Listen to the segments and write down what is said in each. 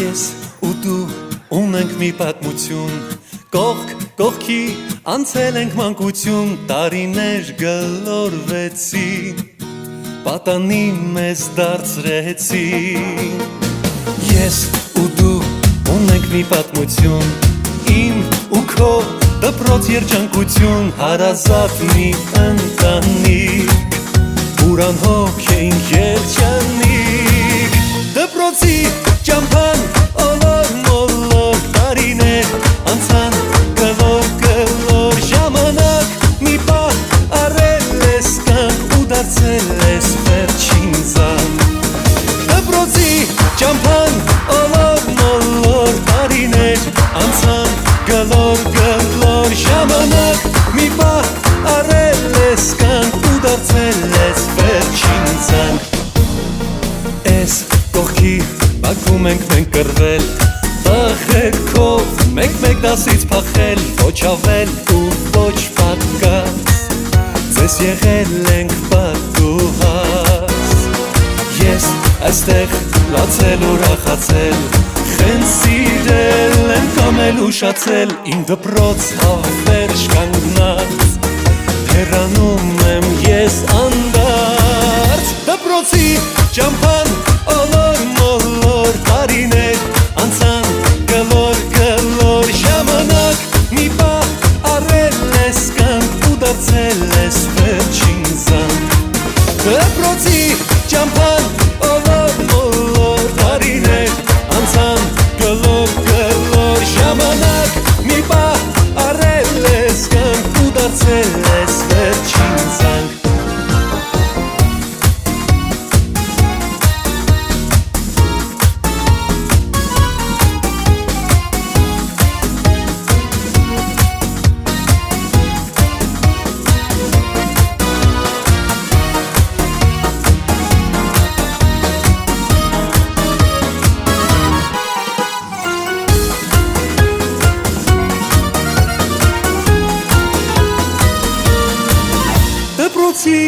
Ես ու դու ունենք մի պատմություն, կողք կողքի անցել ենք մանկություն, տարիներ գլորվեցին, պատանի մեզ դարձրեցին։ Ես ու դու ունենք մի պատմություն, իմ ու քո դպրոց երջանկություն, հարազատ մի ընտանիք, ուրանհոգ էինք երջանիկ։ Դպրոցի ճամփան ոլոր մոլոր տարիներ անցան գլոր գլոր, ժամանակ մի պահ առել ես կյանք ու դարձել ես վերջին զանգ։ Դպրոցի ճամփան ոլոր մոլոր տարիներ անցան գլոր գլոր, ժամանակ մի պահ առել ես կյանք ու դարձել ես վերջին զանգ։ Էս կողքի բակում ենք մենք կռվել, տխերքով մեկ-մեկ դասից փախել, ոչ ավել ու ոչ պակաս, ձեզ եղել ենք պատուհաս։ Ես այստեղ լացել ուրախացել, խեն սիրել եմ կամել ուշացել, իմ դպրոց հավերժ կանգնած, հեռանում եմ ես անդարձ։ Դպրոցի ճամփան ոլոր մոլոր տարիներ անցան գլոր գլոր, ժամանակ մի պահ առել ես կյանք ու դարձել ես վերջին զանգ։ Դպրոցի ճամփան ոլոր մոլոր տարիներ անցան գլոր գլոր, ժամանակ մի պահ առել ես կյանք ու դարձել ես վերջին զանգ։ Դպրոցի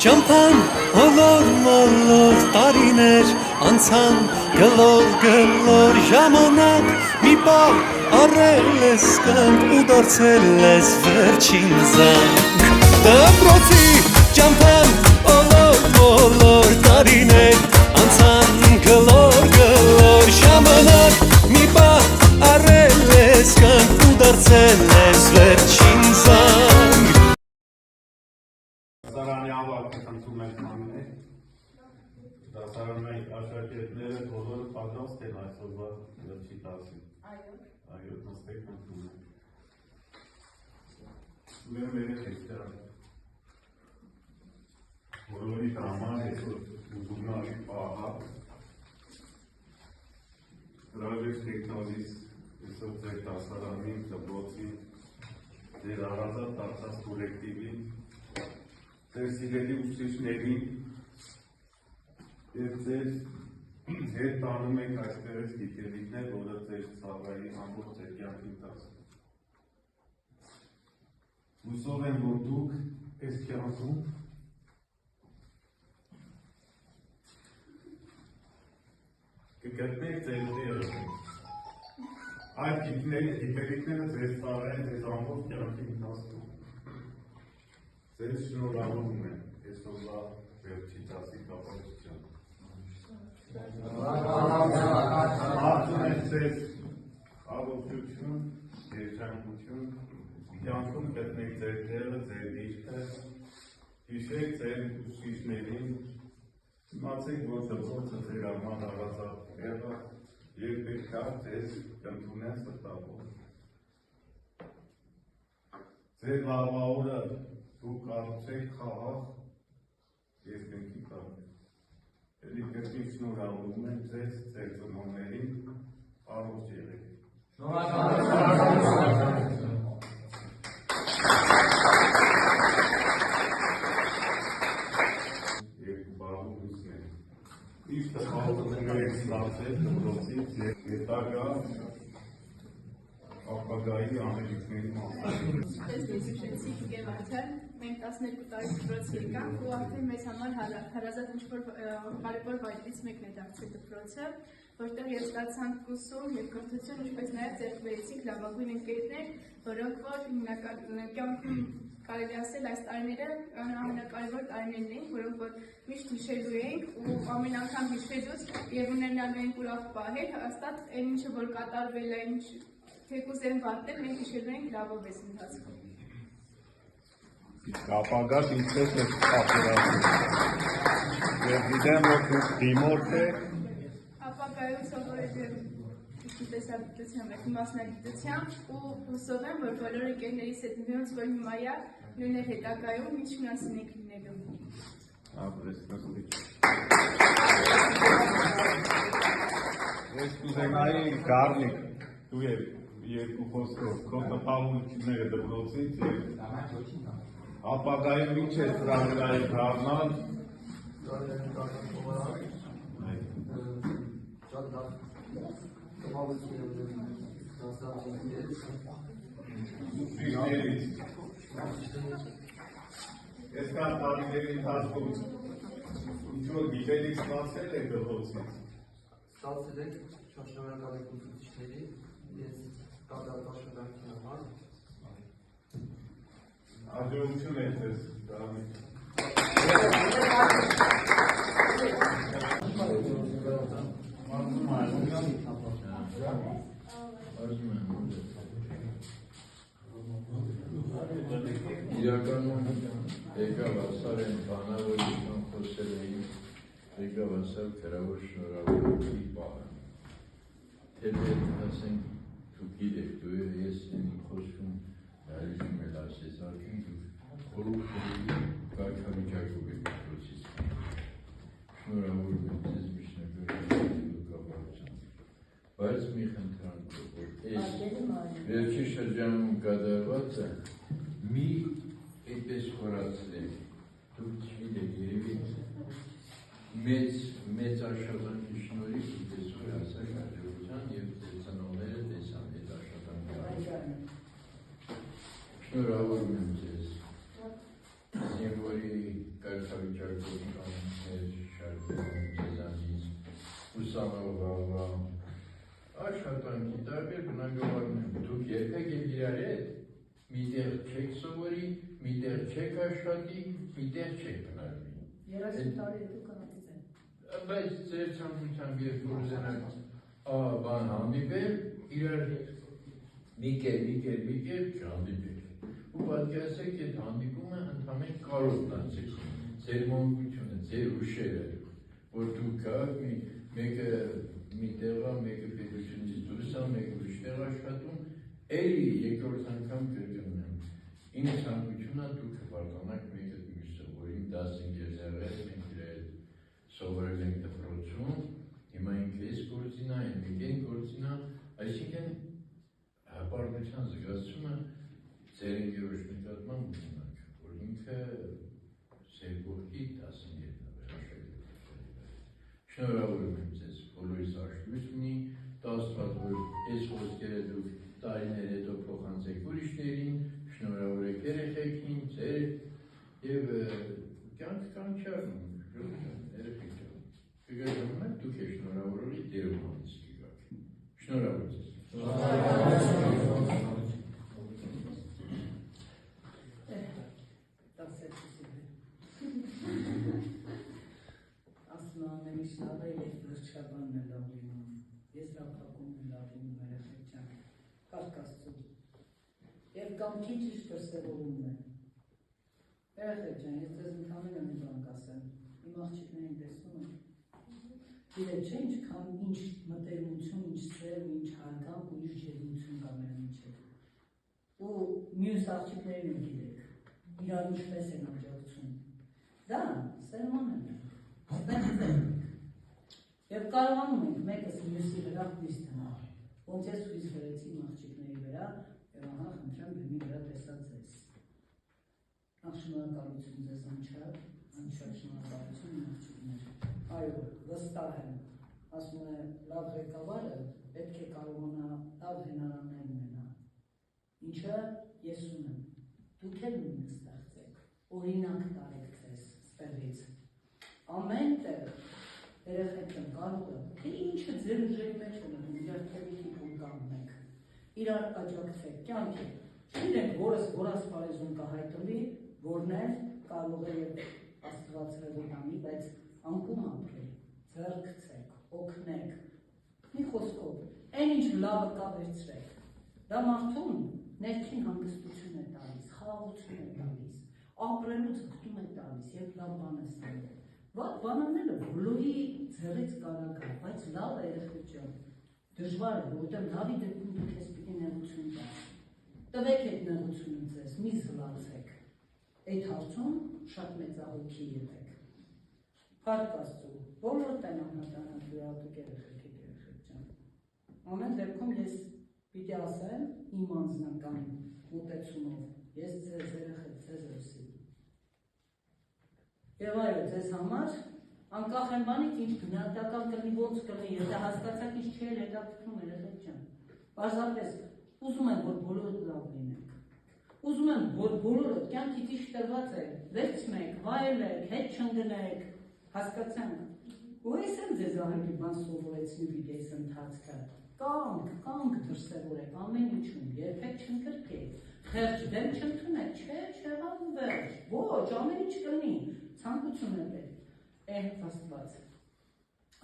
ճամփան ոլոր մոլոր տարիներ անցան գլոր գլոր, ժամանակ մի պահ առել ես կյանք ու դարձել ես վերջին զանգ։ Դպրոցի ճամփան ոլոր մոլոր տարիներ անցան գլոր գլոր, ժամանակ մի պահ առել ես կյանք ու դարձել ես վերջին զանգ։ Դասարանի ավարտը խնդրում եք մաններ, դասարանի աշակերտները բոլորը պատրաստ են այսօրվա վերջի դասին։ Այո, նստեք խնդրում եք։ Ուրեմն վերեք այստեղ։ Բոլորի համար այսօր ուզում եմ պահակ։ Հրաժեշտ եք տալիս այսօր ձեր դասարանի, դպրոցի, ձեր առանձնահատուկ դարձած կոլեկտիվին, ձեր սիրելի ուսուցիչներին և ձեր հետ տանում եք այստեղից գիտելիքներ, որը ձեր ծառայի ամբողջ ձեր կյանքի ընթացքում։ Հուսով եմ, որ դուք այս կյանքում կգտնեք ձեր տեղը։ Այդ գիտելիքները ձեր ծառային ձեզ ամբողջ կյանքի ընթացքում։ Ձեզ շնորհավորում եմ այսօրվա վերջի դասի կապակցությամբ։ Մաղթում եմ ձեզ առողջություն, երջանկություն, կյանքում գտնեք ձեր տեղը, ձեր դիրքը, հիշեք ձեր ուսուցիչներին, իմացեք, որ դպրոցը ձեր համար առանձնահատուկ տեղը և պետք է ձեզ կընդունեն սրտաբով։ Ձեր վաղվա օրը դուք կառուցեք խաղաղ երկնքի տակ։ Էլի կրկին շնորհավորում եմ ձեզ, ձեր ծնողներին, առողջ եղեք։ Երկու բառում հույսներ։ Միշտ հաղորդում եք ստացել դպրոցից և հետագա ապագայի անելիքների մասին։ Ես հիշեցի Գևաթը, մենք 12 տարի դպրոց եկանք ու արդեն մեզ համար հարազատ ինչ-որ կարևոր վայրից մեկն է դարձել դպրոցը, որտեղ ես ստացանք ուսում և կրթություն, ինչպես նաև ձեռք բերեցինք լավագույն ընկերներ, որոնք որ հիմնական կյանքում կարելի ասել այս տարիները ամենակարևոր տարիներն էին, որոնք որ միշտ հիշելու ենք ու ամեն անգամ հիշելուց և ունենալու ենք ուրախ պահեր, հաստատ այն ինչը որ կատարվել է, ինչ թեկուզ են վատնել, մենք հիշելու ենք լավով այս ընթացքում։ Ապագաս ինչպես եք պատկերացնում։ Եվ գիտեմ, որ դուք դիմորդ եք։ Ապագայում սովորել եմ տեսագիտությամբ, մասնագիտությամբ ու հուսով եմ, որ բոլոր ընկերներիս հետ նույնց որ հիմա է, նույն է հետագայում ինչ մնացին եք լինելու։ Ապրես նստիչ։ Ես կուզենայի Գառնիկ, դու և երկու խոսքով, քո տպավորությունները դպրոցից և ապագայում ինչ ես ծրագրային դառնալ։ Ես կան տարիների ընթացքում ինչ-որ գիտելիք ստացել եք դպրոցից։ Ստացել եք շնորհակալ եք ուսուցիչների, ես կատարվածաշրջանքի համար։ Հաջողություն եք ձեզ Գառնիկ։ Իրականում եկավ ասար են բանավորություն խոսել էին, եկավ ասար գրավոր շնորհավորություն պահը։ Թեպետ ասենք դու գիտեք, դու ես են խոսքում հալիքում էլ ասես արդեն դու խորուկ կարգավիճակով եք դպրոցից։ Շնորհավորում եմ ձեզ միջնակարգ կապակցությամբ։ Բայց մի խնդրանքով, որ այս վերջի շրջանում կատարվածը մի այդպես խորացրել, դուք չգիտեք երևի մեծ աշխատանքի շնորհիվ այդպես որ հասակ հաջողության և ձեր ծնողները տեսան այդ աշխատանքի արդյունքը։ Շնորհավորում եմ ձեզ, զինվորի կարգավիճակով կանոններ շարքում ձեզանից, ուսանող վաղվա, աշխատանքի տարբեր բնագավառներում, դուք երբեք եք իրար հետ միտեղ չեք սովորի, միտեղ չեք աշխատի, միտեղ չեք բնարվի։ 30 տարի հետո կանացից են։ Բայց ձեր ցանկությամբ երբ որ ուզենաք բան հանդիպել, իրար մի կերպ չհանդիպել։ Ու պատկերացրեք այդ հանդիպումը ընդհանրեն կարող դարձեք ձեր մանկությունը, ձեր ուշերը, որ դուք գաք մեկը մի տեղա, մեկը պետությունից դուրս է, մեկը ուրիշ տեղ աշխատում, էլի երկրորդ անգամ կրկնում եմ։ Իմ ցանկությունն է դուք հպարտանաք մեկը մյուսը, որ իմ 15 եղել մենք իր հետ սովորել ենք դպրոցում, հիմա ինքը էս գործին է, մենք ենք գործին է, այսինքն հպարտության զգացումը ձեր ընկերոջ նկատմամբ ունենաք, որ ինքը ձեր կողքի 15 շնորհավորում եմ ձեզ, բոլորիս աշտույց ունի, Աստված որ այս խոսքերը դուք տարիներ հետո փոխանցեք ուրիշներին, շնորհավորեք երեխեքին, ձեր եւ կյանք կանչարում, երեխեք կգրում եք դուք եք շնորհավորի դերումանից կգաք։ Շնորհավոր ձեզ։ Եվ կամքի ճիշտ դրսևորումն է։ Երեխեք ջան, ես ձեզ ընդհանրեն մի բան կասեմ, իմ աղջիկներին տեսնում եմ, գիտեք չէ ինչքան ինչ մտերմություն, ինչ սեր, ինչ հարգանք ու ինչ ջերմություն կա մեր միջև։ Ու մյուս աղջիկներին եմ գիտեք, իրար ինչպես են աջակցում։ Դա սերմանել է, ստեղծել ենք։ Եվ կարողանում ենք մեկս մյուսի վրա հույս դնել, ոնց ես հույս վերեցի իմ աղջիկների վրա, և ահա խնդրեմ բեմի վրա տեսա ձեզ։ Նախ շնորհակալություն ձեզ անչափ շնորհակալություն իմ աղջիկներ։ Այո, վստահ եմ, ասում է լավ ղեկավարը պետք է կարողանա լավ հնարաններ ունենա։ Ինչը ես ունեմ, դուք էլ նույնը ստեղծեք, օրինակ տարեք ձեզ ստեղից։ Ամեն տեղ երեխեքն կարող է, թե ինչը ձեր ուժերի մեջ ունեն, երբևիքի բուն կանեք, իրար աջակցեք, կյանքի, չգիտեք, որ ասպարեզում կհայտնվի, որն էլ կարող է եւ Աստված հրավիրանի, բայց անկում ապրի, ձեռքցեք, օգնեք, մի խոսքով, այն ինչ լավը կա վերցրեք, դա մարդուն ներքին հանգստություն է տալիս, խաղաղություն է տալիս, ապրելու ձգտում է տալիս եւ լավ բան է ստանում։ Վատ բանանելը բոլորի ձեռից կարող է, բայց լավ է երեխեք ջան, դժվար է, որտեղ լավի դեպքում դուք ես պիտի նեղություն տաք։ Տվեք այդ նեղությունը ձեզ, մի զլացեք։ Այդ հարցում շատ մեծահոգի եղեք։ Փառք Աստծո, բոլորդ են անհատանալ յուրատուկ երեխեք ջան։ Ամեն դեպքում ես պիտի ասեմ իմ անձնական մոտեցումով, ես ձեզ երեխեք, ձեզ ուսի։ Եվ այո, ձեզ համար, անկախ են բանից ինչ գնահատական կլինի, ոնց կլինի, եթե հասկացաք ինչ չի հետաքրքրում երեխեք ջան։ Պարզապես ուզում եմ, որ բոլորդ լավ լինենք։ Ուզում եմ, որ բոլորդ կյանքի ճիշտ տրված է, վերցնեք, վայելեք, հետ չընկնեք, հասկացանք։ Ու ես եմ ձեզ ահագի բան սովորեցնի պիտի այս ընթացքը։ Կանք դրսևորեք ամեն ինչում, երբեք չընկրկեք, խեղճ դեմ չընդունեք, չեղավ ու վերջ, ոչ, ամեն ինչ կլինի, ցանկություն է պետք, Աստված,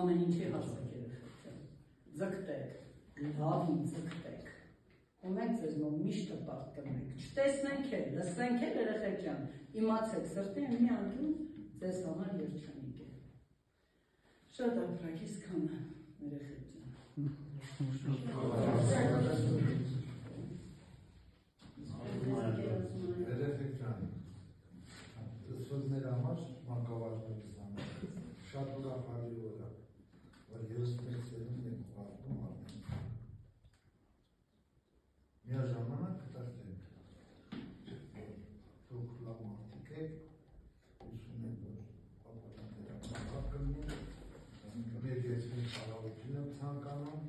ամեն ինչի հասեք երեխեք, ձգտեք, լավին ձգտեք, ու մենք ձեզ նոր միշտ տպարտ կնենք, չտեսնենք էլ, լսենք էլ երեխեք ջան, իմացեք, սրտի մի անկյուն ձեզ համար երջանիկ է։ Շատ ապրեք, իսկան երեխեք ջան։ Երեխեք ջան, սոզներ համար մանկավարժներից համար շատ ուրախալի օր է, որ 31 սերունդ ենք վարդում արդեն։ Միաժամանակ կտասնենք, որ դուք լավ մարդիկ եք, հուսում եք, որ ապատանքերական կլինի, մեր երկրի խաղաղություն եմ ցանկանում,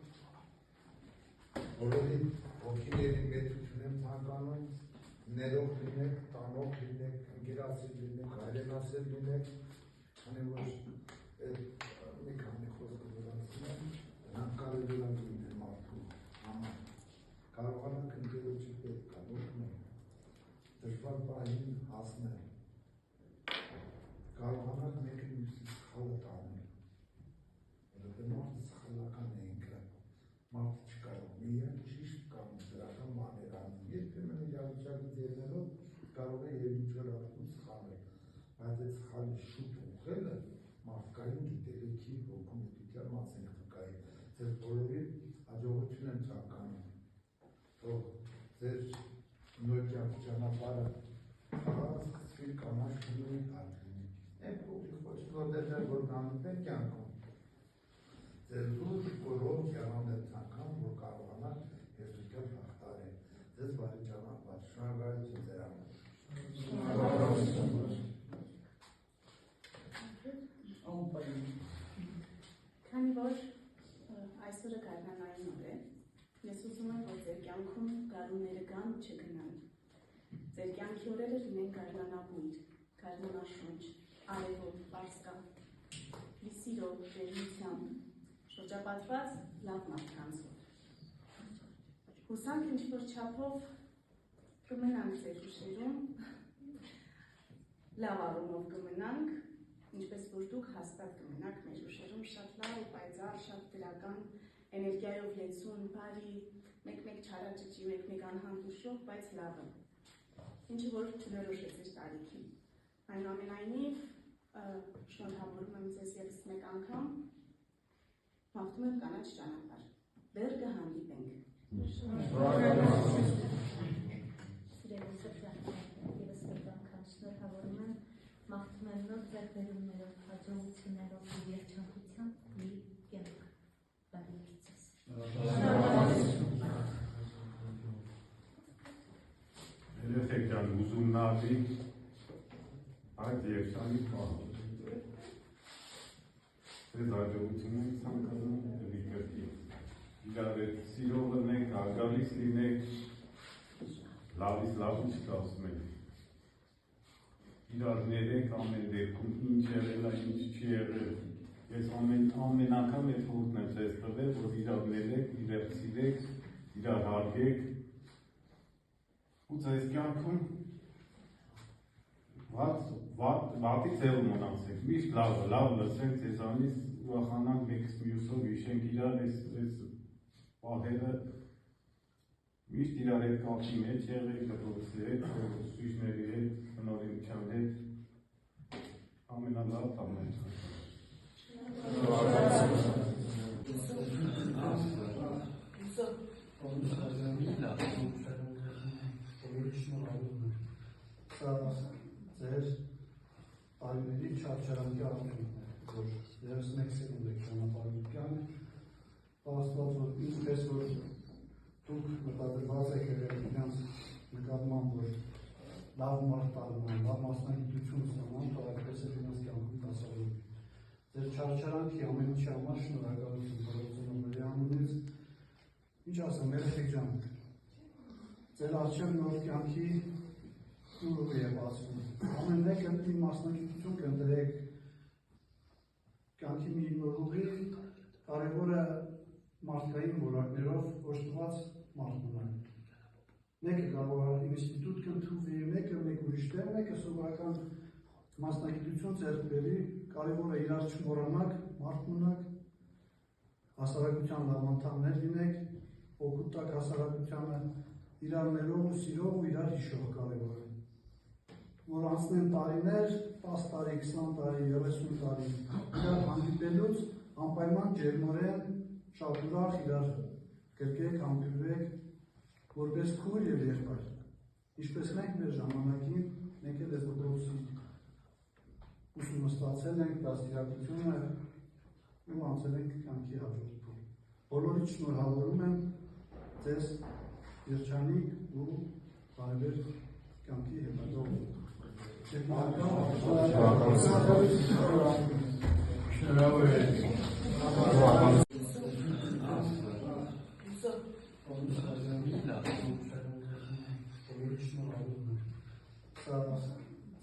բոլորի հոգիների մեծություն եմ ցանկանում, ներող լինեք, տանող լինեք, ընկերասեր լինեք, հայրենասեր լինեք, քանի որ մի քանի խոսքը որ ասում եմ, նրանք կարելի է լինել մարդու համար։ Կարողանանք ընկերոջի պետք կա, ոչմ դժվար պահին հասնել։ Կարողանանք մեկը մյուսի սխալը տանել։ Որովհետև մարդը սխալական է ինքը, մարդը չկարող միայն ճիշտ կամ դրական բաներ անի, երբեմն իրավիճակից ելնելով կարող է եւ ինչ որ արդյունք սխալել, բայց այդ սխալի շուտ ուղղելը մարդկային գիտելիքի ոգու մտության մաս է կայի, ձեր բոլորի հաջողություն եմ ցանկանում, թող ձեր նոր ճանապարհը սկսվի կանաչ լինի, հարկ լինի, այդ ոչ նորդեր որ կանում են կյանքում, ձեր լուր որով կյանան եմ ցանկանում, որ կարողանան երկրիկել հաղթարել, ձեզ բարի ճանապարհ, շնորհակալություն ձեր համար։ Քանի որ այսօրը գարնանային օր է, ես ուզում եմ, որ ձեր կյանքում գարունները գան ու չգնան։ Ձեր կյանքի օրերը լինեն գարնանաբույր, գարնանաշունչ, արևոտ, պարսկա, լիսիրով, ջերմությամբ, շրջապատված լավ մարդկանցով։ Հուսանք ինչ-որ չափով կմնանք ձեր ուշերում, լավ առումով կմնանք, ինչպես որ դուք հաստատ կմնաք մեր ուշերում շատ լավ ու պայծառ, շատ դրական, էներգիայով լեցուն, բարի, մեկ-մեկ չարաճճի, մեկ-մեկ անհանդուշող, բայց լավը, ինչը որ չներոշեց իր տարիքին։ Այնուամենայնիվ, շնորհավորում եմ ձեզ ևս մեկ անգամ, մաղթում եմ կանաչ ճանապարհ, դեռ կհանդիպենք։ Սիրելի սրտանքներ, ևս մեկ անգամ շնորհավորում եմ, մաղթում եմ նոր ձեռքբերումներով, հաջողություններով ու երջանկությամբ մի կյանք բարի ձեզ։ Երեխեք ջան, ուսումնասիրի այդ երջանիկ պահը։ Ձեզ հաջողություն ենք ցանկանում եւ ինչպես իրար հետ սիրով լինենք, հարգալից լինենք, լավից լավը չկասում ենք։ Իրար ներենք ամեն դեպքում ինչ եղել է, ինչ չի եղել, Ես ամեն անգամ այդ խորհուրդն եմ ձեզ տվել, որ իրար ներեք, իրար սիրեք, իրար հարգեք ու ձեզ կյանքում վատի ձև մնացեք, միշտ լավ լսեք ձեզանից, ուրախանանք մեկս մյուսով հիշենք իրար այս պահերը միշտ իրար հետ կապի մեջ եղեք, դպրոցի հետ, ուսուցիչների հետ, բնօրինության հետ, ամենալավ տանենք։ Ձեր տարիների չարչարանքի արդյունքն է, որ դերս մեկ սեկունդ եք ճանապարհության, Աստված որ ինչպես որ դուք մտադրված եք իրենց նկատմամբ, որ լավ մարդ դառնան, լավ մասնագիտություն ստանան, թող այդպես էլ իրենց կյանքում դասավորվի։ Ձեր չարչարանքի ամեն ինչի համար շնորհակալություն Ծնողների անունից, ինչ ասեմ, երեխեք ջան, ձեր առջև նոր կյանքի դուրը է բացվում։ Ամեն մեկը մի մասնագիտություն կընտրեք, կյանքի մի նոր ուղի, կարևորը մարդկային որակներով օժտված մարդ ունեն։ Մեկը կարող է ինստիտուտ կընդունվի, մեկը մեկ ուրիշ տեղ, մեկը սովորական մասնագիտություն ձեռք բերի, կարևորը իրար չմոռանաք, մարդ ունեք, հասարակության լավ անդամներ լինեք, օգուտ տակ հասարակությանը, իրար ներող ու սիրող ու իրար հիշող կարևոր է։ Որ անցնեն տարիներ, 10 տարի, 20 տարի, 30 տարի, իրար հանդիպելուց անպայման ջերմորեն, շատ ուրախ իրար կրկեք, համբուրվեք, որպես քույր և եղբայր։ Ինչպես մենք մեր ժամանակին, մենք էլ այս դպրոցի ուսումնասիրել ենք դաստիարակությունը ու անցել ենք կյանքի հաջորդ փուլ։ Բոլորիդ շնորհավորում եմ ձեզ երջանիկ ու բարեբեր կյանքի հետագայում։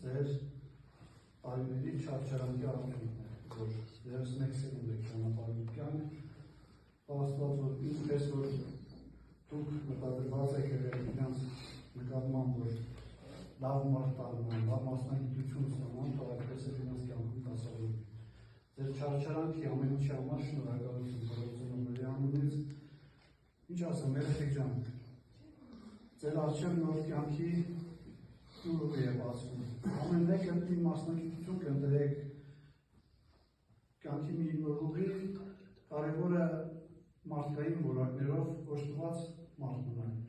Ձեր տարիների չարչարանքի արդյունքն է, որ դերս մեկ սեկունդ եք ճանապարհության, Աստված որ ինչպես որ դուք մտադրված եք իրենց նկատմամբ, որ լավ մարդ դառնան, լավ մասնագիտություն ստանան, թող այդպես էլ իրենց կյանքում դասավորվի։ Ձեր չարչարանքի ամեն ինչի համար շնորհակալություն Ծնողների անունից, ինչ ասեմ, երեխեք ջան, ձեր առջև նոր կյանքի դուրը է բացվում։ Ամեն մեկը մի մասնագիտություն կընտրեք, կյանքի մի նոր ուղի, կարևորը մարդկային որակներով օժտված մարդ ունեն։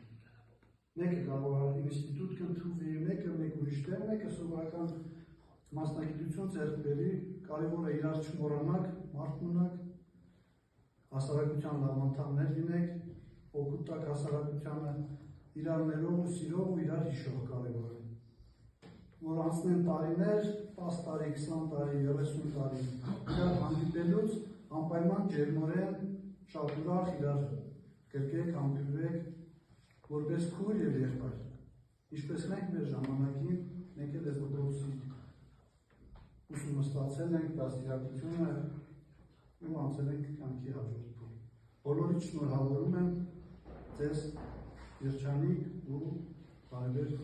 Մեկը կարող է ինստիտուտ կընդունվի, մեկը մեկ ուրիշ տեղ, մեկը սովորական մասնագիտություն ձեռք բերի, կարևորը իրար չմոռանաք, մարդ ունեք, հասարակության լավ անդամներ լինեք, օգուտ տակ հասարակությանը, իրար ներող ու սիրող ու իրար հիշող կարևոր է։ Որ անցնեն տարիներ, 10 տարի, 20 տարի, 30 տարի, իրար հանդիպելուց անպայման ջերմորեն, շատ ուրախ իրար կրկեք, համբուրվեք, որպես քույր և եղբայր։ Ինչպես մենք մեր ժամանակին, մենք էլ այս դպրոցի ուսումնասիրել ենք դաստիարակությունը ու անցել ենք կյանքի հաջորդ փուլ։ Բոլորիդ շնորհավորում եմ ձեզ երջանիկ ու բարեբեր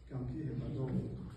կյանքի հետագայում։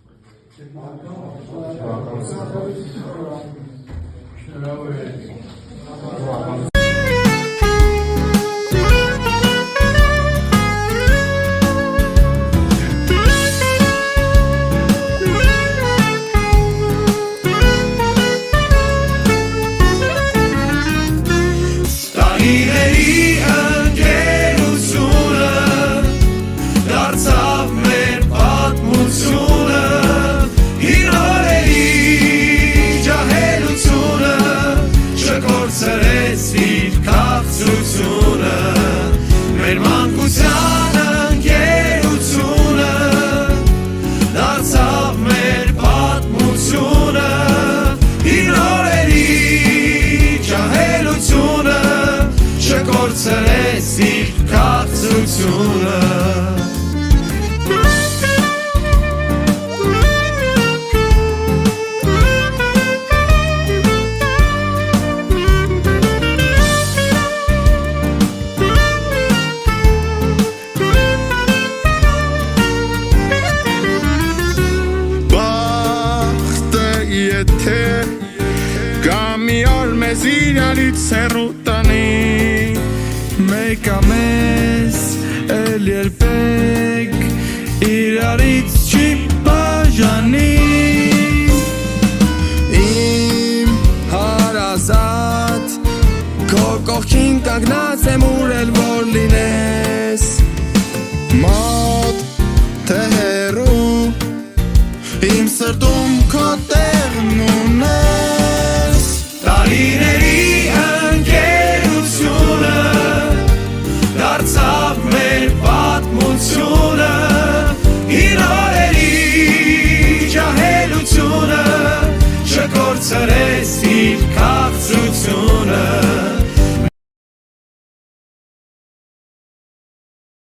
Իրարից հեռու տանի Մեկա մեզ էլ երբեք Իրարից չի բաժանի Իմ հարազատ Քո կողքին կանգնած եմ ուրել որ լինես Մոտ թե հեռու Իմ սրտում քո տեղն ունես Տարիների ընկերությունը Դարձավ մեր պատմությունը Հին օրերի ջահելությունը Չկորցրես